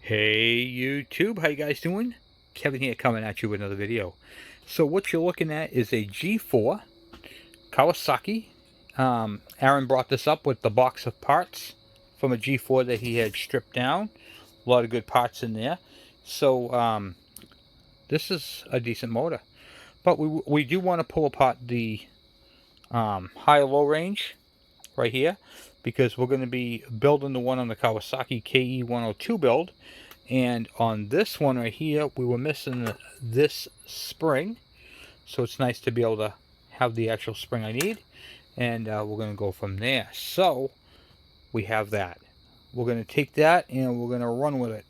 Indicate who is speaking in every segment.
Speaker 1: Hey YouTube, how you guys doing? Kevin here coming at you with another video. So what you're looking at is a G4 Kawasaki. Aaron brought this up with the box of parts from a G4 that he had stripped down. A lot of good parts in there. So this is a decent motor. But we do want to pull apart the high-low range right here, because we're going to be building the one on the Kawasaki KV100 build. And on this one right here, we were missing this spring. So it's nice to be able to have the actual spring I need. And we're going to go from there. So we have that. We're going to take that and we're going to run with it.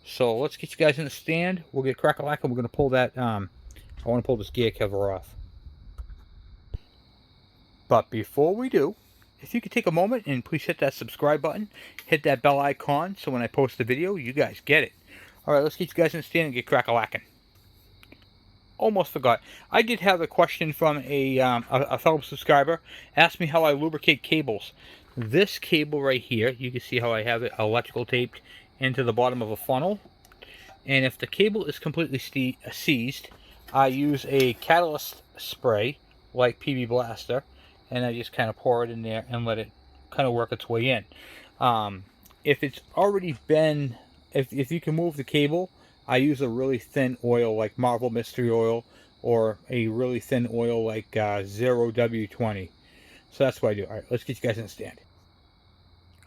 Speaker 1: So let's get you guys in the stand. We'll get crack-a-lack and we're going to pull that. I want to pull this gear cover off. But before we do, if you could take a moment and please hit that subscribe button, hit that bell icon, so when I post the video, you guys get it. Alright, let's get you guys in the stand and get crack-a-lacking. Almost forgot. I did have a question from a fellow subscriber. Asked me how I lubricate cables. This cable right here, you can see how I have it electrical taped into the bottom of a funnel. And if the cable is completely seized, I use a catalyst spray, like PB Blaster, and I just kind of pour it in there and let it kind of work its way in. If it's already been, if you can move the cable, I use a really thin oil like Marvel Mystery Oil, or a really thin oil like 0W20. So that's what I do. Alright, let's get you guys in the stand.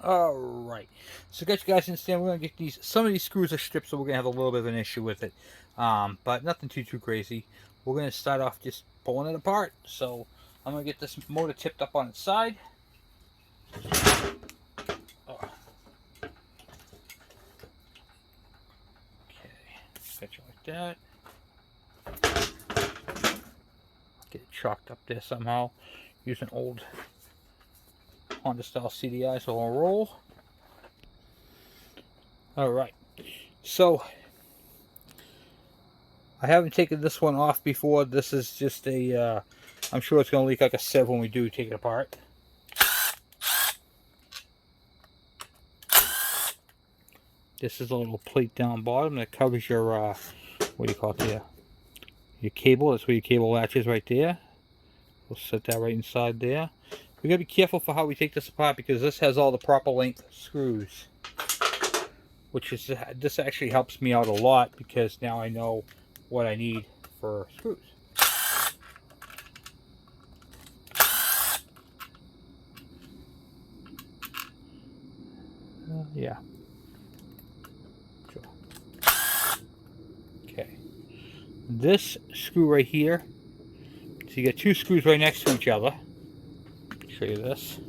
Speaker 1: Alright, so get you guys in the stand. We're going to get these, some of these screws are stripped, so we're going to have a little bit of an issue with it. But nothing too crazy. We're going to start off just pulling it apart. So I'm going to get this motor tipped up on its side. Oh. Okay, get you like that. Get it chalked up there somehow. Use an old Honda style CDI, so I'll roll. Alright, so I haven't taken this one off before. This is just a, I'm sure it's going to leak like a sieve when we do take it apart. This is a little plate down bottom that covers your, what do you call it there? Your cable. That's where your cable latches right there. We'll set that right inside there. We got to be careful for how we take this apart, because this has all the proper length screws. Which is, this actually helps me out a lot, because now I know what I need for screws. Yeah. Sure. Okay. This screw right here, so you get two screws right next to each other. Show you this.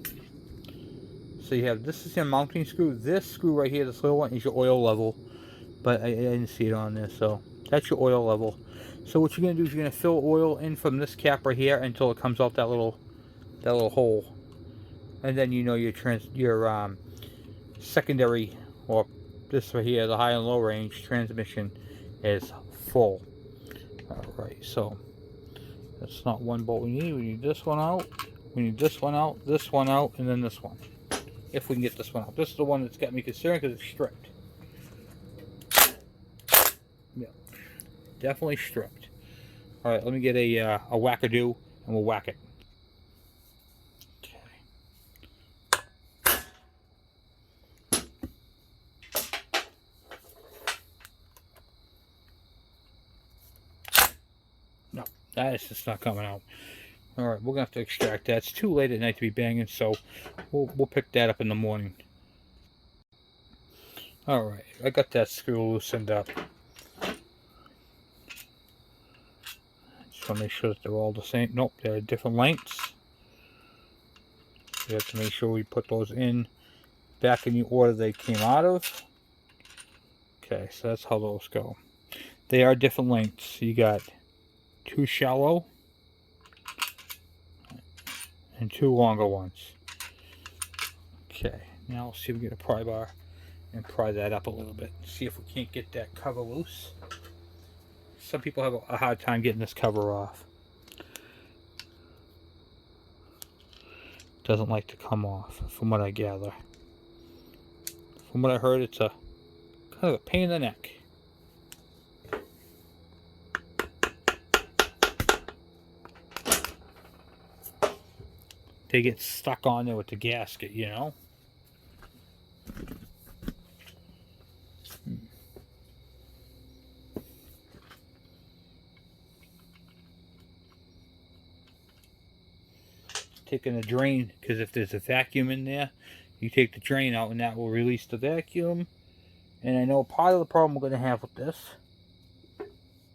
Speaker 1: So you have, this is your mounting screw. This screw right here, this little one, is your oil level. But I didn't see it on there, so that's your oil level. So what you're going to do is you're going to fill oil in from this cap right here until it comes out that little hole. And then you know your secondary, or this right here, the high and low range transmission is full. Alright, so that's not one bolt we need. We need this one out. We need this one out, and then this one. If we can get this one out. This is the one that's got me concerned because it's stripped. Yeah, definitely stripped. Alright, let me get a wackadoo and we'll whack it. No, that is just not coming out. Alright, we're going to have to extract that. It's too late at night to be banging, so we'll pick that up in the morning. Alright, I got that screw loosened up. Just want to make sure that they're all the same. Nope, they're different lengths. We have to make sure we put those in back in the order they came out of. Okay, so that's how those go. They are different lengths. You got two shallow and two longer ones. Okay, now let's see if we get a pry bar and pry that up a little bit. See if we can't get that cover loose. Some people have a hard time getting this cover off. Doesn't like to come off, from what I gather. From what I heard, it's a Oh, a pain in the neck. They get stuck on there with the gasket, you know. Taking the drain, because if there's a vacuum in there, you take the drain out and that will release the vacuum. And I know part of the problem we're going to have with this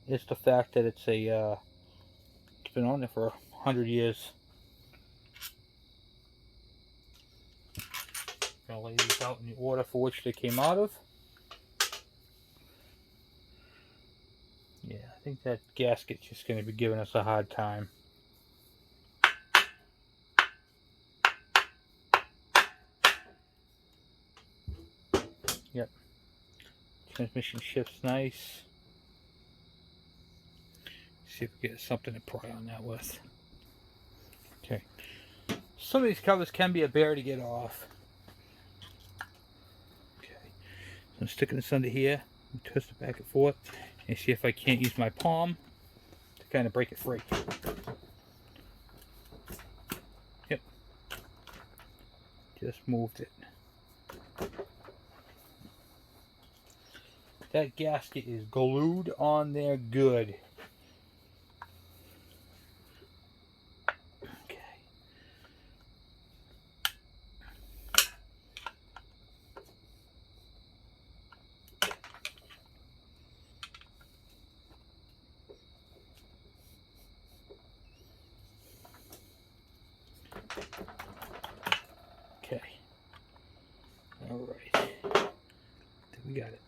Speaker 1: is the fact that it's been on there for 100 years. I'm going to lay these out in the order for which they came out of. Yeah, I think that gasket's just going to be giving us a hard time. Yep. Transmission shifts nice. See if we get something to pry on that with. Okay. Some of these covers can be a bear to get off. Okay. So I'm sticking this under here, and twist it back and forth, and see if I can't use my palm to kind of break it free. Yep. Just moved it. That gasket is glued on there good. Okay. Alright. I think we got it.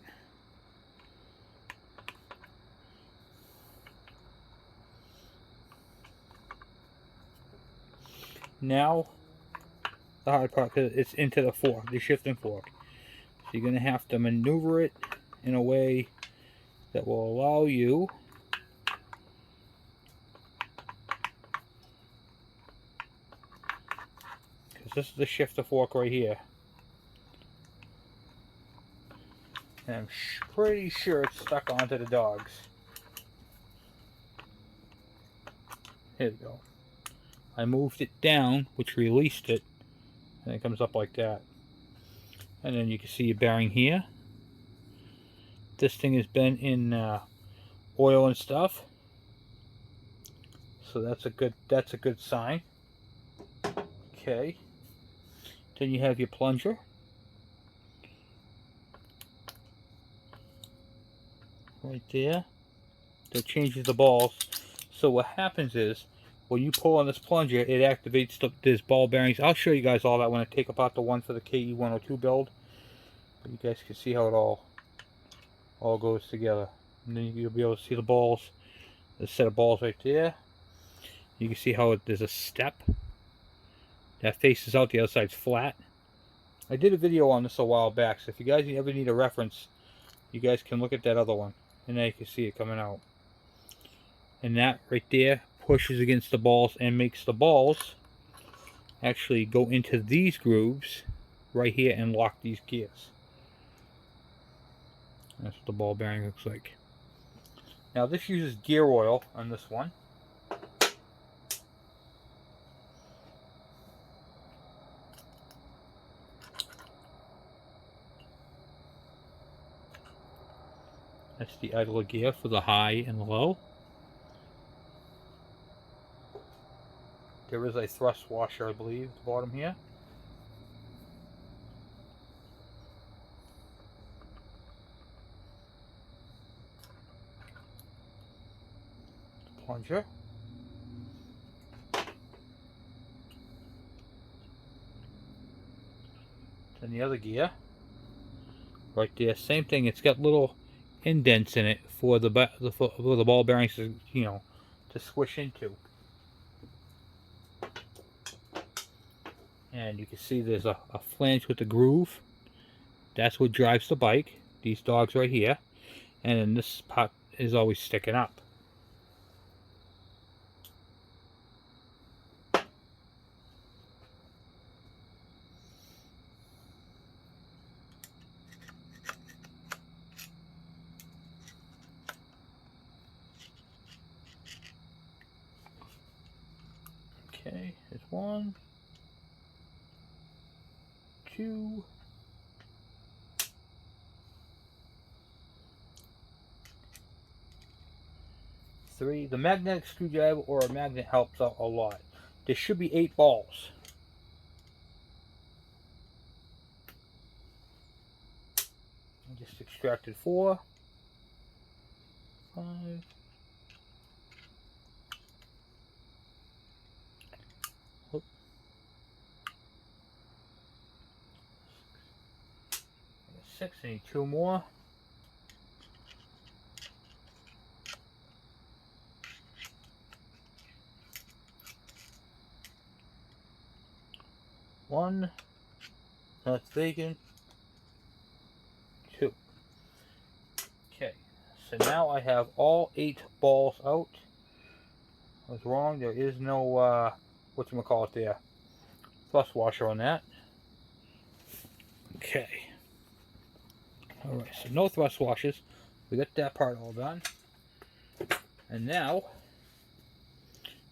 Speaker 1: Now, the hard part, because it's into the fork, the shifting fork. So you're going to have to maneuver it in a way that will allow you because this is the shifter fork right here. And I'm pretty sure it's stuck onto the dogs. Here we go. I moved it down, which released it, and it comes up like that. And then you can see your bearing here. This thing has been in oil and stuff, so that's a good sign. Okay. Then you have your plunger. Right there. That changes the balls. So what happens is, when you pull on this plunger, it activates this ball bearings. I'll show you guys all that when I take apart the one for the KV100 build. But you guys can see how it all goes together. And then you'll be able to see the balls. There's a set of balls right there. You can see how there's a step. That faces out, the other side's flat. I did a video on this a while back, so if you guys ever need a reference, you guys can look at that other one. And now you can see it coming out. And that right there pushes against the balls and makes the balls actually go into these grooves right here and lock these gears. That's what the ball bearing looks like. Now this uses gear oil on this one. That's the idler gear for the high and the low. There is a thrust washer, I believe, at the bottom here. Plunger. Then the other gear. Right there, same thing. It's got little indents in it for the ball bearings to, you know, to squish into. And you can see there's a flange with a groove. That's what drives the bike. These dogs right here. And then this part is always sticking up. Okay, there's 1, 2, 3. The magnetic screwdriver or a magnet helps out a lot. There should be 8 balls. I just extracted 4, 5, 6. I need 2 more. One, that's vacant. 2. Okay, so now I have all 8 balls out. I was wrong, there is no, whatchamacallit there, thrust washer on that. Okay. Alright, so no thrust washers. We got that part all done. And now,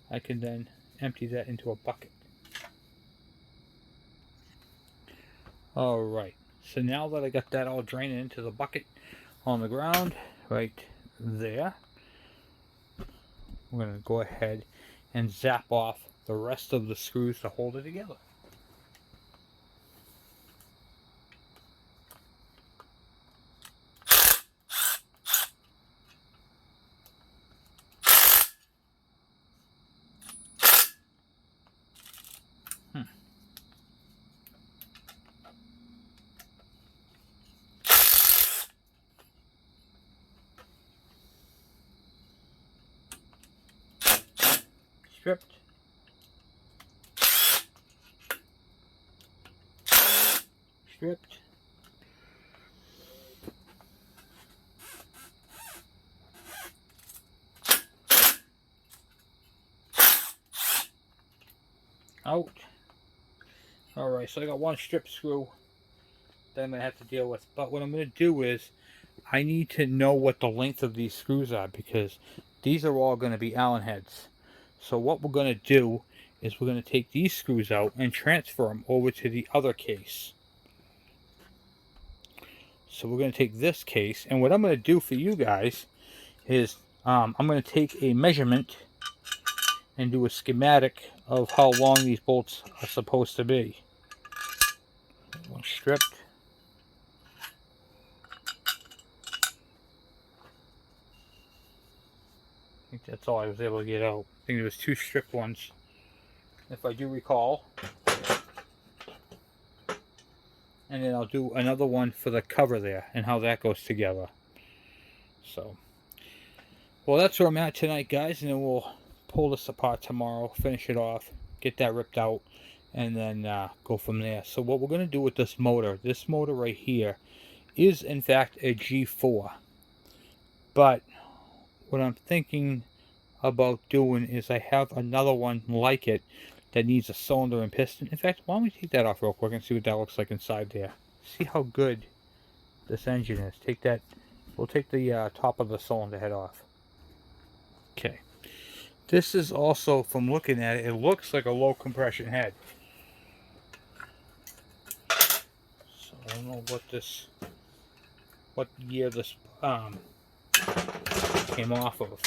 Speaker 1: I can then empty that into a bucket. Alright, so now that I got that all drained into the bucket on the ground, right there, we're going to go ahead and zap off the rest of the screws to hold it together. Stripped. Stripped. Out. Alright, so I got 1 strip screw that I'm going to have to deal with. But what I'm going to do is, I need to know what the length of these screws are, because these are all going to be Allen heads. So what we're going to do is we're going to take these screws out and transfer them over to the other case. So we're going to take this case, and what I'm going to do for you guys is I'm going to take a measurement and do a schematic of how long these bolts are supposed to be. One stripped. I think that's all I was able to get out. I think there was 2 stripped ones, if I do recall. And then I'll do another one for the cover there and how that goes together. So, well, that's where I'm at tonight, guys, and then we'll pull this apart tomorrow, finish it off, get that ripped out, and then go from there. So what we're going to do with this motor right here is in fact a G4, but what I'm thinking about doing is I have another one like it that needs a cylinder and piston. In fact, why don't we take that off real quick and see what that looks like inside there. See how good this engine is. Take that, we'll take the top of the cylinder head off. Okay, this is also, from looking at it, it looks like a low compression head. So I don't know what year this came off of.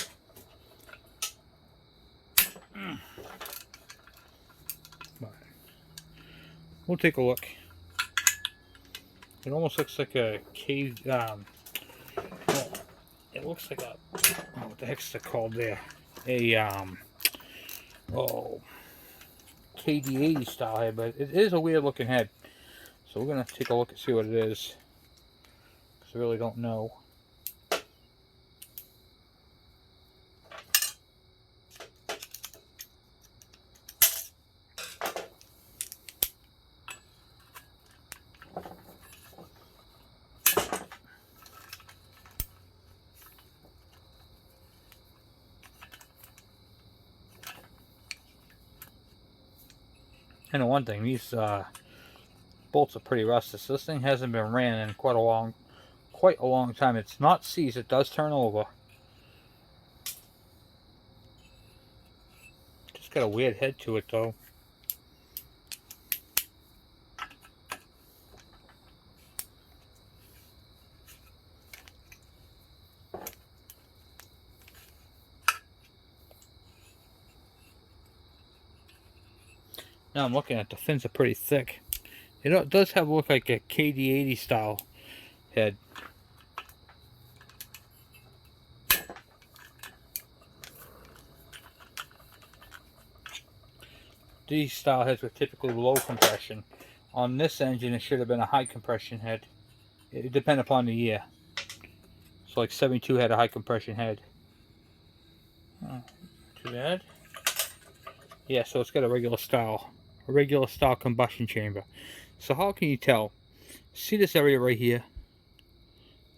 Speaker 1: But we'll take a look. It almost looks like a well, it looks like a, oh, what the heck's it called there? A KD80 style head, but it is a weird looking head. So we're gonna take a look and see what it is, because I really don't know. And one thing, these bolts are pretty rusted. So this thing hasn't been ran in quite a long time. It's not seized. It does turn over. It's got a weird head to it though. Now I'm looking at the fins are pretty thick. It does have look like a KD80 style head. These style heads were typically low compression. On this engine, it should have been a high compression head. It depends upon the year. So like 72 had a high compression head. Oh, too bad. Yeah, so it's got a regular style combustion chamber. So how can you tell? See this area right here?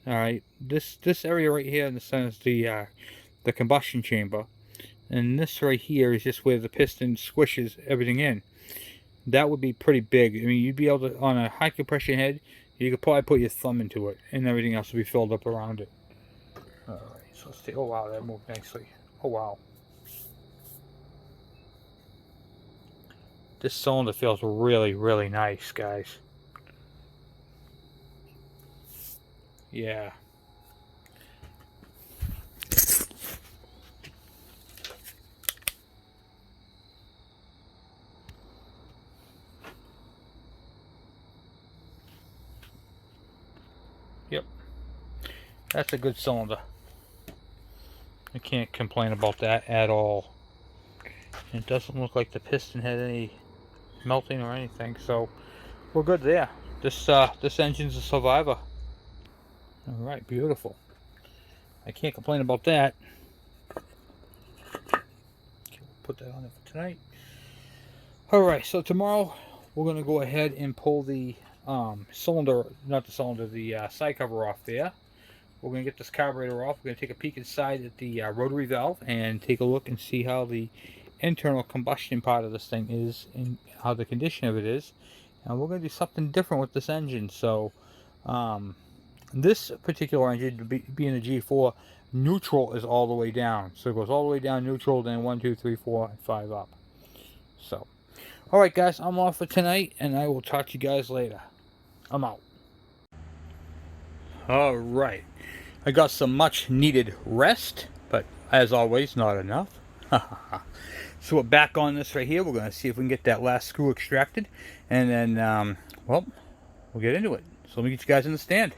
Speaker 1: All right, this area right here in the center is the combustion chamber, and this right here is just where the piston squishes everything in. That would be pretty big. I mean, you'd be able to, on a high compression head, you could probably put your thumb into it, and everything else would be filled up around it. All right, so let's see. Oh wow, that moved nicely. Oh wow. This cylinder feels really, really nice, guys. Yeah. Yep. That's a good cylinder. I can't complain about that at all. It doesn't look like the piston had any melting or anything, so we're good there. This engine's a survivor. All right, beautiful. I can't complain about that. Okay, we'll put that on there for tonight. All right, so tomorrow we're gonna go ahead and pull the cylinder, not the cylinder, the side cover off there. We're gonna get this carburetor off. We're gonna take a peek inside at the rotary valve and take a look and see how the internal combustion part of this thing is and how the condition of it is. And we're going to do something different with this engine. So this particular engine, being a G4, neutral is all the way down. So it goes all the way down neutral, then 1, 2, 3, 4, and 5 up. So, all right, guys, I'm off for tonight, and I will talk to you guys later. I'm out. All right. I got some much needed rest, but as always, not enough. So we're back on this right here. We're going to see if we can get that last screw extracted, and then, well, we'll get into it. So let me get you guys in the stand.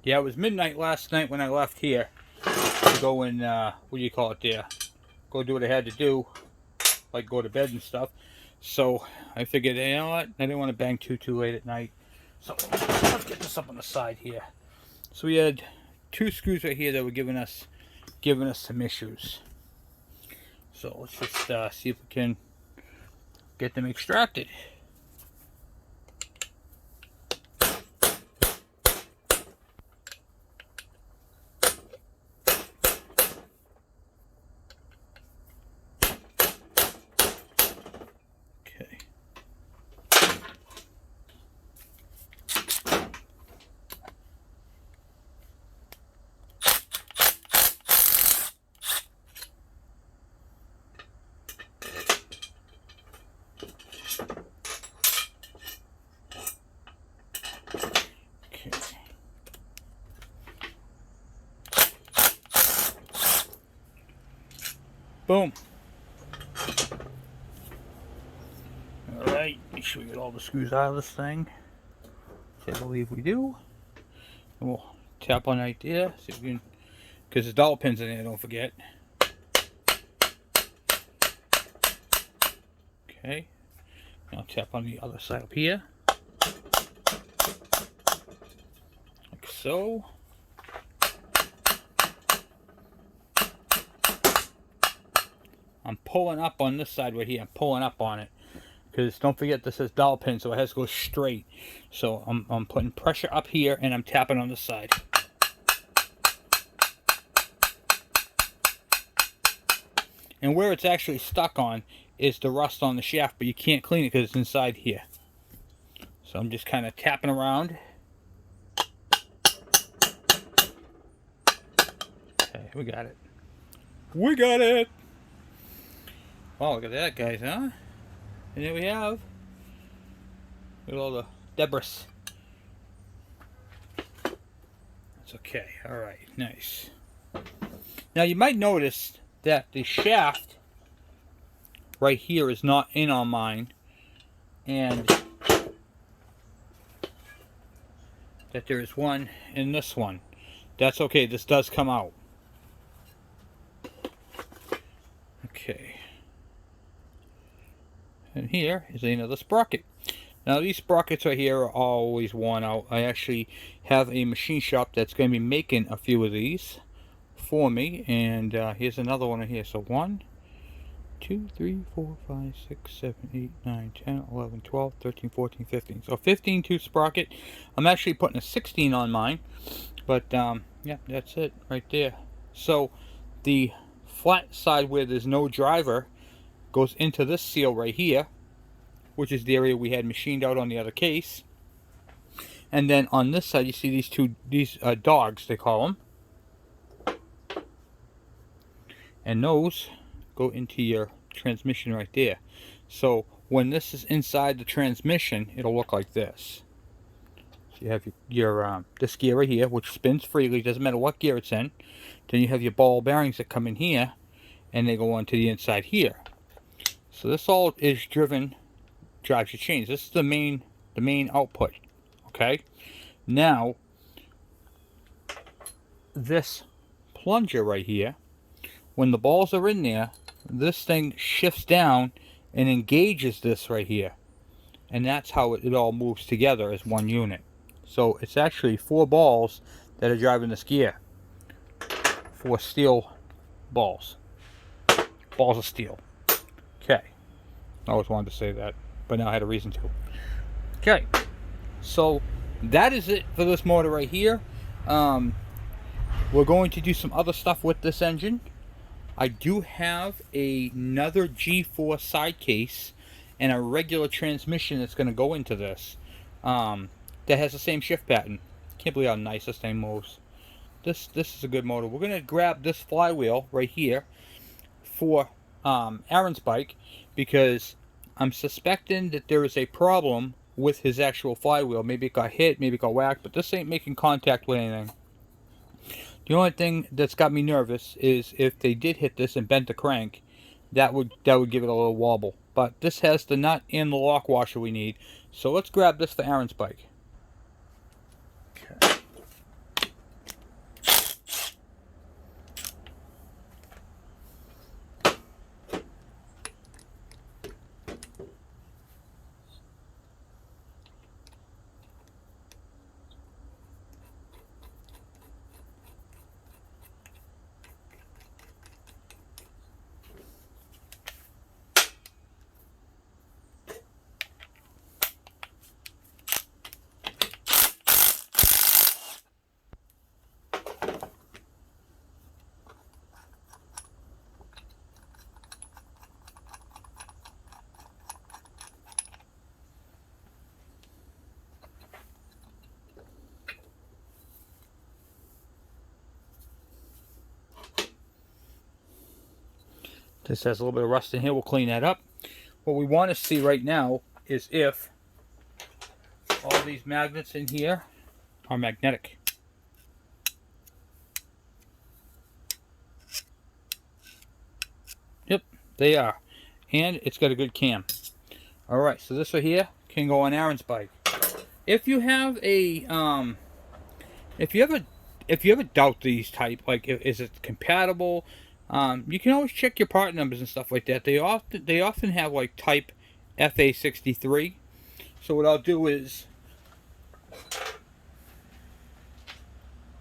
Speaker 1: Yeah, it was midnight last night when I left here to go and, what do you call it there? Go do what I had to do, like go to bed and stuff. So I figured, you know what? I didn't want to bang too late at night. So let's get this up on the side here. So we had 2 screws right here that were giving us some issues. So let's just see if we can get them extracted. Okay. Boom. Alright, make sure we get all the screws out of this thing. I believe we do. And we'll tap on right there, see if we can, because there's dollar pins in there, don't forget. Okay. Now tap on the other side up here. Like so. I'm pulling up on this side right here. I'm pulling up on it. Because don't forget this is dowel pin, so it has to go straight. So I'm putting pressure up here and I'm tapping on this side. And where it's actually stuck on is the rust on the shaft, but you can't clean it because it's inside here. So I'm just kind of tapping around. Okay, we got it. We got it! Oh, look at that, guys, huh? And there we have. Look at all the debris. That's okay. Alright, nice. Now you might notice that the shaft right here is not in on mine, and that there is one in this one. That's okay, this does come out. Okay. And here is another sprocket. Now these sprockets right here are always worn out. I actually have a machine shop that's going to be making a few of these for me. And here's another one here. So 1, 2, 3, 4, 5, 6, 7, 8, 9, 10, 11, 12, 13, 14, 15. So 15 tooth sprocket. I'm actually putting a 16 on mine. But yeah, that's it right there. So the flat side where there's no driver goes into this seal right here, which is the area we had machined out on the other case. And then on this side you see these dogs, they call them, and those go into your transmission right there. So when this is inside the transmission, it'll look like this. So you have your this gear right here, which spins freely, doesn't matter what gear it's in. Then you have your ball bearings that come in here, and they go onto the inside here. So this all is drives your chains. This is the main output. Okay. Now this plunger right here, when the balls are in there, this thing shifts down and engages this right here, and that's how it all moves together as one unit. So it's actually 4 balls that are driving this gear. 4 steel balls of steel. Okay, I always wanted to say that, but now I had a reason to. Okay, so that is it for this motor right here. We're going to do some other stuff with this engine. I do have another G4 side case and a regular transmission that's going to go into this, that has the same shift pattern. Can't believe how nice this thing moves. This is a good motor. We're going to grab this flywheel right here for Aaron's bike, because I'm suspecting that there is a problem with his actual flywheel. Maybe it got hit, maybe it got whacked, but this ain't making contact with anything. The only thing that's got me nervous is if they did hit this and bent the crank, that would give it a little wobble. But this has the nut and the lock washer we need. So let's grab this for Aaron's bike. Okay. This has a little bit of rust in here. We'll clean that up. What we want to see right now is if all these magnets in here are magnetic. Yep, they are. And it's got a good cam. Alright, so this right here can go on Aaron's bike. If you have a if you ever doubt these type, like is it compatible, you can always check your part numbers and stuff like that. They often have like type FA63. So what I'll do is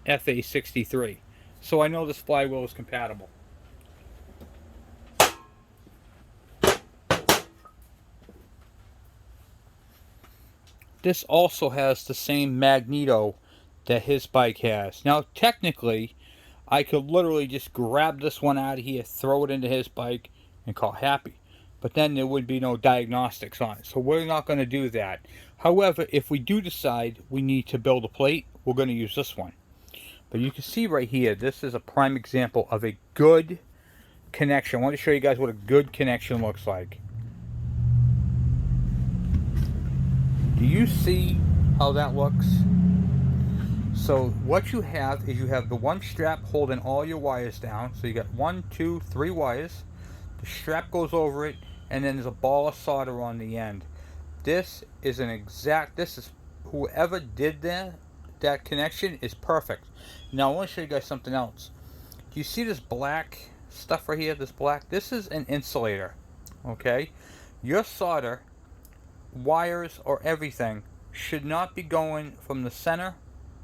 Speaker 1: FA63. So I know this flywheel is compatible. This also has the same magneto that his bike has. Now technically, I could literally just grab this one out of here, throw it into his bike, and call happy. But then there would be no diagnostics on it. So we're not going to do that. However, if we do decide we need to build a plate, we're going to use this one. But you can see right here, this is a prime example of a good connection. I want to show you guys what a good connection looks like. Do you see how that looks? So what you have is you have the one strap holding all your wires down. So you got 1, 2, 3 wires. The strap goes over it, and then there's a ball of solder on the end. This is whoever did that connection is perfect. Now I want to show you guys something else. Do you see this black stuff right here? This is an insulator. Okay? Your solder, wires, or everything should not be going from the center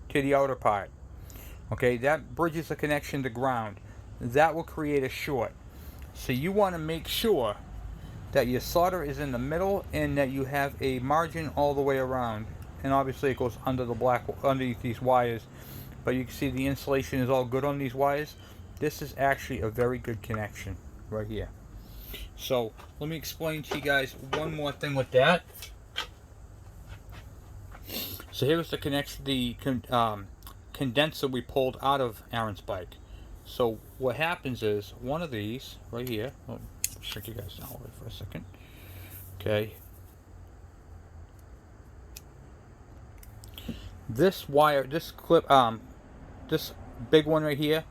Speaker 1: to the outer part. Okay, that bridges the connection to ground. That will create a short. So you want to make sure that your solder is in the middle and that you have a margin all the way around. And obviously it goes underneath these wires. But you can see the insulation is all good on these wires. This is actually a very good connection right here. So let me explain to you guys one more thing with that. So here's the connection, the condenser we pulled out of Aaron's bike. So what happens is one of these right here. I'll shrink you guys down a little for a second. Okay. This wire, this clip, this big one right here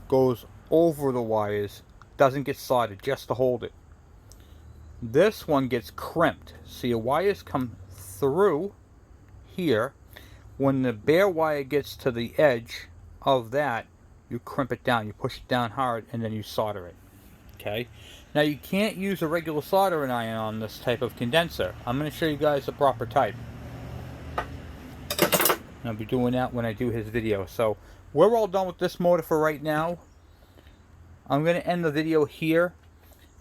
Speaker 1: goes over the wires, doesn't get soldered, just to hold it. This one gets crimped, so your wires come through here. When the bare wire gets to the edge of that, you crimp it down, you push it down hard, and then you solder it. Okay. Now you can't use a regular soldering iron on this type of condenser. I'm going to show you guys the proper type. I'll be doing that when I do his video. So we're all done with this motor for right now. I'm going to end the video here,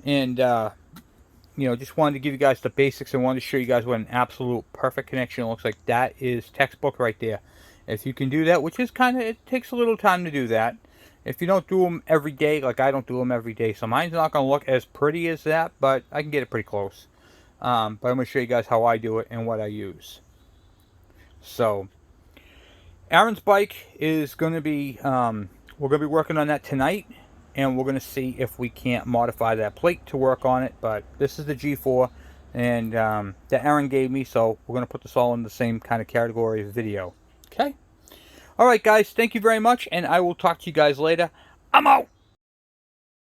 Speaker 1: and you know, just wanted to give you guys the basics and wanted to show you guys what an absolute perfect connection looks like. That is textbook right there. If you can do that, which is it takes a little time to do that. If you don't do them every day, like I don't do them every day, so mine's not going to look as pretty as that, but I can get it pretty close. But I'm going to show you guys how I do it and what I use. So Aaron's bike is going to be, we're going to be working on that tonight, and we're going to see if we can't modify that plate to work on it. But this is the G4, and that Aaron gave me, so we're going to put this all in the same kind of category of video. Okay? Alright guys, thank you very much, and I will talk to you guys later. I'm out!